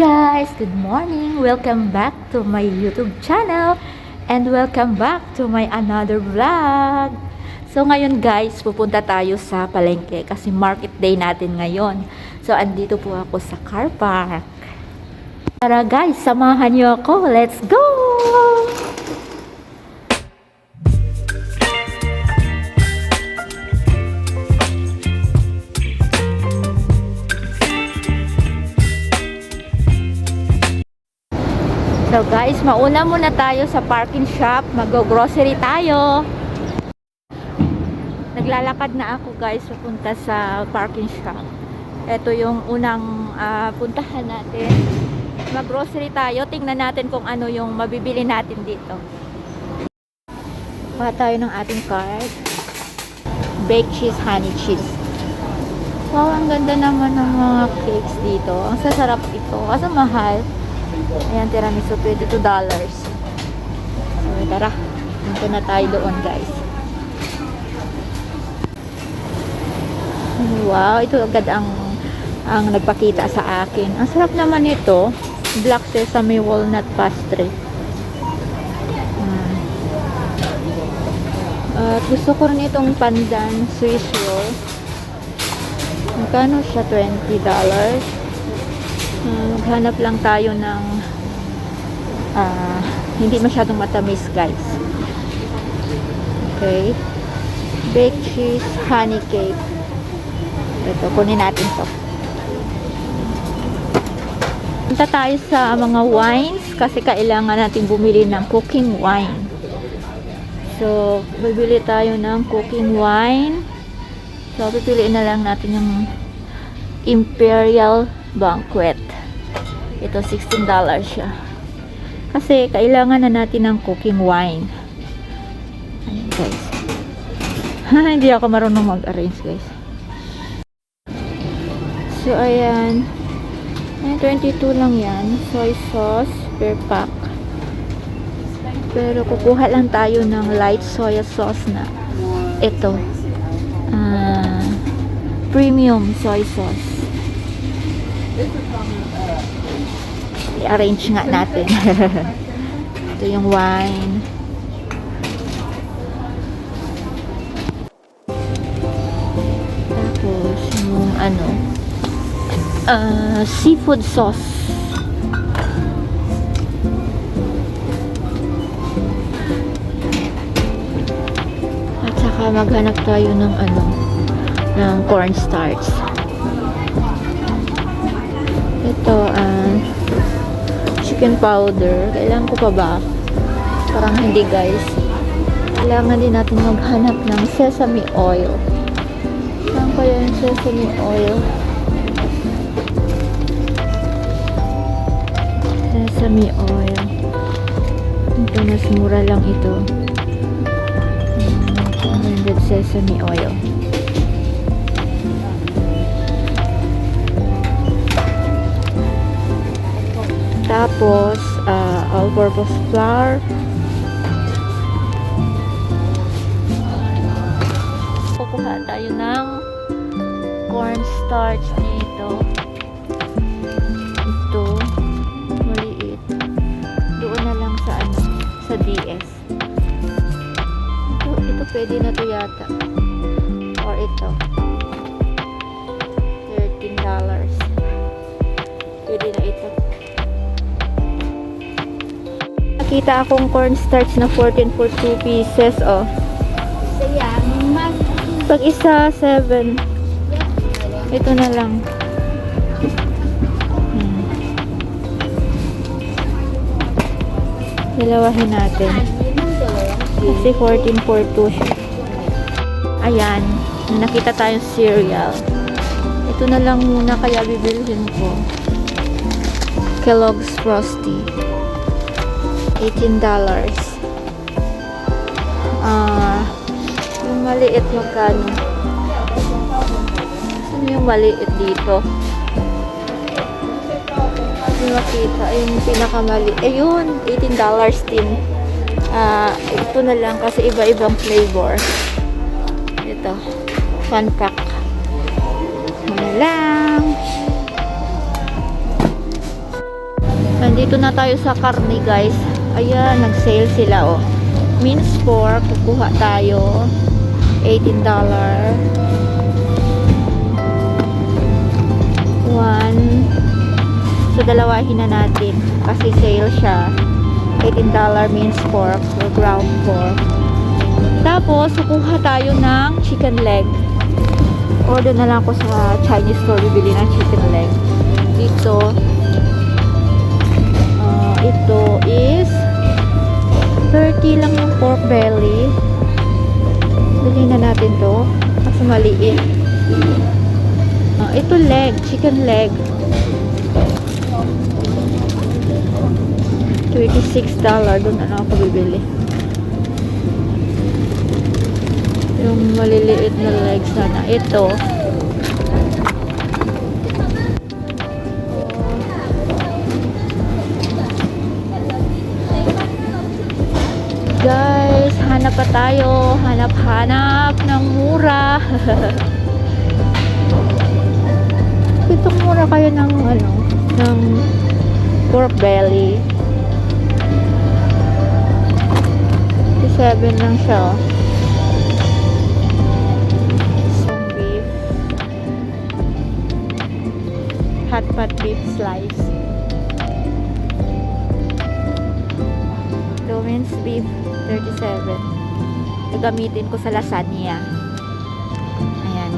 guys! Good morning! Welcome back to my YouTube channel and welcome back to my another vlog. So ngayon guys, pupunta tayo sa palengke kasi market day natin ngayon. So andito po ako sa car park. Tara guys, samahan niyo ako. Let's go! So guys, mauna muna tayo sa parking shop. Mag-grocery tayo. Naglalakad na ako guys, papunta sa parking shop. Ito yung unang puntahan natin. Mag-grocery tayo. Tingnan natin kung ano yung mabibili natin dito. Kuha tayo ng ating card. Baked cheese, honey cheese. Wow, ang ganda naman ng mga cakes dito. Ang sasarap ito. Kasi mahal. Ayan, tiramisu, $22. So, tara. Dito na tayo doon, guys. Wow, ito agad ang nagpakita sa akin. Ang sarap naman ito. Black sesame walnut pastry. At gusto ko rin itong pandan Swiss roll. Magkano siya? $20. Maghanap lang tayo ng hindi masyadong matamis guys. Okay, baked cheese honey cake. Ito, kunin natin to. Punta tayo sa mga wines kasi kailangan natin bumili ng cooking wine. So bibili tayo ng cooking wine. So pipiliin na lang natin yung Imperial Banquet. Ito $16 siya. Kasi kailangan na natin ng cooking wine. Ayan guys. Hindi ako marunong mag-arrange guys. So ayan. Ayan, 22 lang yan. Soy sauce per pack. Pero kukuha lang tayo ng light soy sauce na ito. Premium soy sauce. I-arrange nga natin. Ito yung wine. Tapos yung seafood sauce. At saka maghanap tayo ng ng cornstarch. Ito chicken powder. Kailangan ko pa ba? Parang hindi guys. Kailangan din natin maghanap ng sesame oil. Saan kaya yung sesame oil? Sesame oil. Ito, mas mura lang ito. 100 sesame oil. Tapos, all-purpose flour. Kukuha tayo ng cornstarch nito. Ito, maliit. Doon na lang sa DS. Ito pwede na to yata. Or ito. $13. Pwede na ito. Nakita akong cornstarch na 14 for 2 pieces, oh. Pag isa, 7. Ito na lang. Dalawahin natin. Kasi 14 for 2 siya. Ayan. Nakita tayong cereal. Ito na lang muna kaya bibilhin ko. Kellogg's Frosty. $18. Yung maliit magkano? Saan yung maliit dito? Hindi makita. Yung pinakamaliit. Ayun, $18 din. Ito na lang kasi iba-ibang flavor. Ito. Fun pack. Ano lang. Nandito na tayo sa karne, guys. Ayan, nag-sale sila, oh. Minced pork, kukuha tayo. $18. One. So, dalawahin na natin. Kasi sale siya. $18 minced pork or ground pork. Tapos, kukuha tayo ng chicken leg. Order na lang ako sa Chinese store. Bibili ng chicken leg. Dito. Ito is 30 lang yung pork belly. Dali na natin to kasi maliit. Ito leg, chicken leg. $26. Doon na ako bibili. Yung maliliit na leg sana. Ito. Guys, hanap pa tayo. Hanap-hanap ng mura. Itong mura kayo ng ng pork belly. 7 lang siya. Some beef. Hot pot beef slice. Minced beef 37. Gagamitin ko sa lasagna. Ayan.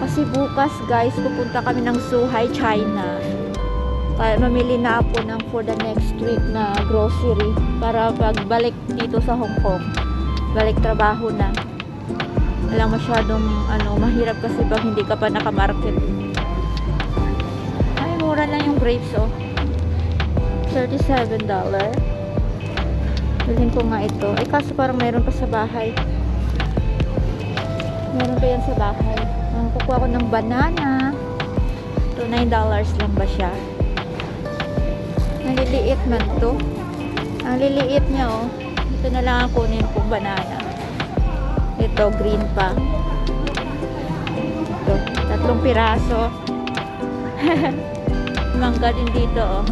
Kasi bukas, guys, pupunta kami ng Zhuhai, China. Para mamili na ako ng for the next week na grocery para pagbalik dito sa Hong Kong. Balik trabaho na. Alam, masyadong mahirap kasi pag hindi ka pa nakamarket. Ay, mura lang yung grapes, oh. $37. Bilhin ko nga ito. Ay, kaso parang meron pa sa bahay. Meron pa yan sa bahay. Kukuha ko ng banana. Ito, $9 lang ba siya? Maliliit man to. Ang liliit niya, oh. Ito na lang ang kunin kong banana. Ito, green pa. Ito, 3 piraso. Mangga din dito, oh.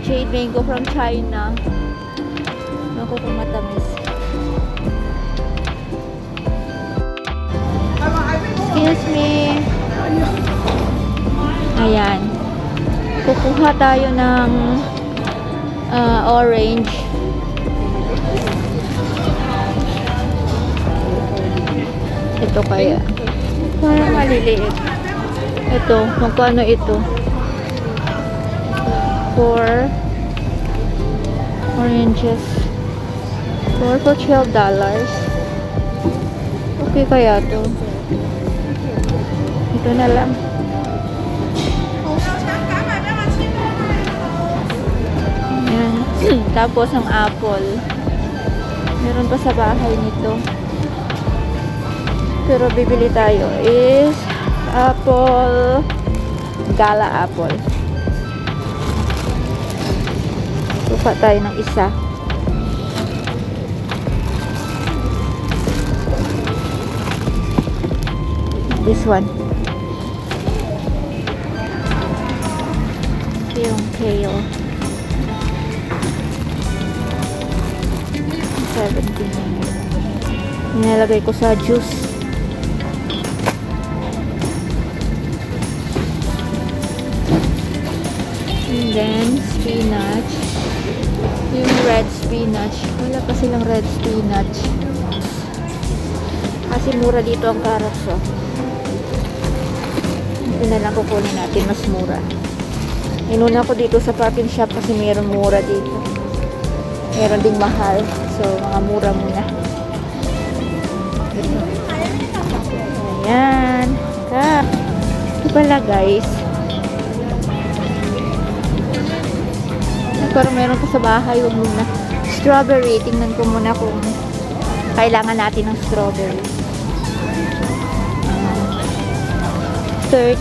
Jade mango from China. Ako kung matamis. Excuse me. Ayan. Kukuha tayo ng orange. Ito kaya. Parang maliliit. Ito. Magkano ito? 4 oranges. 4 for $12. Okay kaya to? Ito na lang. Ayan. Tapos ang apple. Meron pa sa bahay nito. Pero bibili tayo is apple. Gala apple. Kuha tayo ng isa. This one. Yung kale. 17. Nilalagay ko sa juice. And then, spinach. Yung red spinach. Wala pa silang red spinach. Kasi mura dito ang carrots, oh. Ito na lang kukunin natin, mas mura. Inuna ko dito sa parking shop kasi mayroong mura dito. Meron ding mahal. So, mga mura muna. Ito. Ayan. Ito pala, guys. Pero meron pa sa bahay. Huwag muna. Strawberry. Tingnan ko muna kung kailangan natin ng strawberry. 30.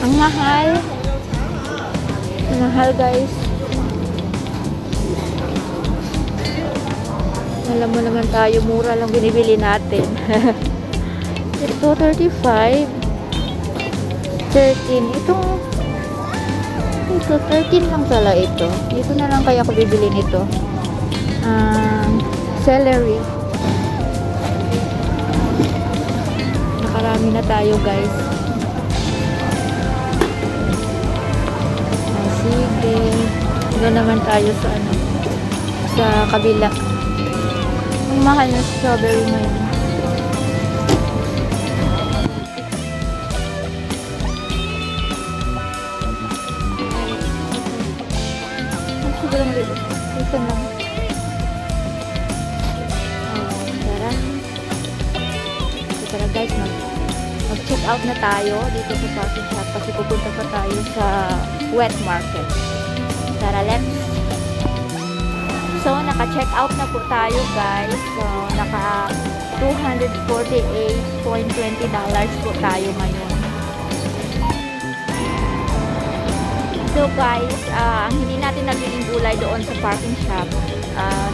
Ang mahal. Ang mahal, guys. Alam mo naman tayo, mura lang binibili natin. Ito, 35. 13. Ito 13 lang pala ito. Dito na lang kaya ako bibili nito. Celery. Nakarami na tayo, guys. Sige. Doon naman tayo sa sa kabila. Ang mahal na strawberry ngayon. Sobrang liit. Ito lang. Tara. Tara guys, mag-check out na tayo dito sa parking shop kasi pupunta pa tayo sa wet market. Tara, let's. So, naka-check out na po tayo guys. So, naka $248.20 po tayo ngayon. So guys, ang hindi natin nabiling gulay doon sa parking shop,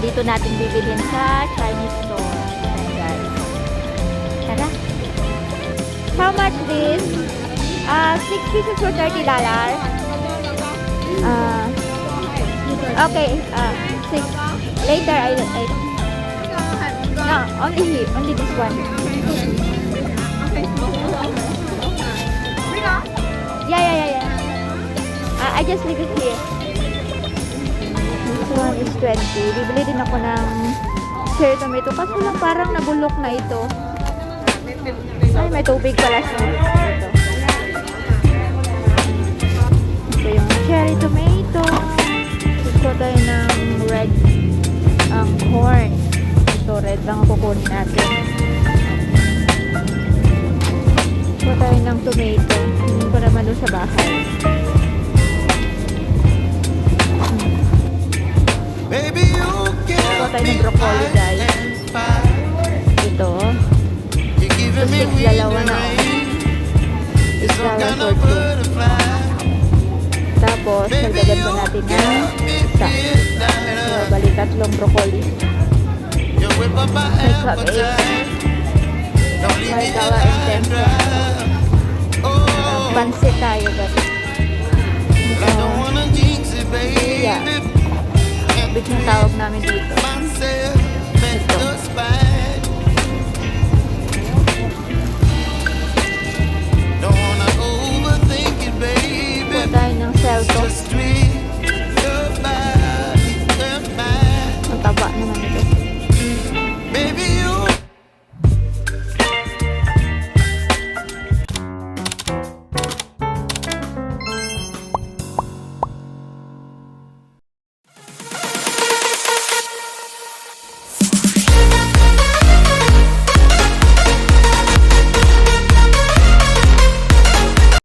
dito natin bibilhin sa Chinese store. Ayan guys. Tara. How much this? 6 pieces for $30. Okay, 6. Later, I no, only this one. Yeah. I just leave it here. This one is 20. Bibili din ako ng cherry tomato. Kaso lang parang nabulok na ito. Ay, may tubig pala siya. Ito. Ito yung cherry tomato. Gusto tayo ng red corn. Ito, red lang ang kukunin natin. Gusto tayo ng tomato. Hindi ko naman doon sa bahay. Ito tayo ng broccoli guys. Ito. Ito 6 dalawa na. $6 for 2. Tapos, nagdagan pa natin ng isa. So, bali 3 broccoli. May cup 8. $5.10. Pansit tayo guys. Ito. Yeah. Big na tawag namin dito.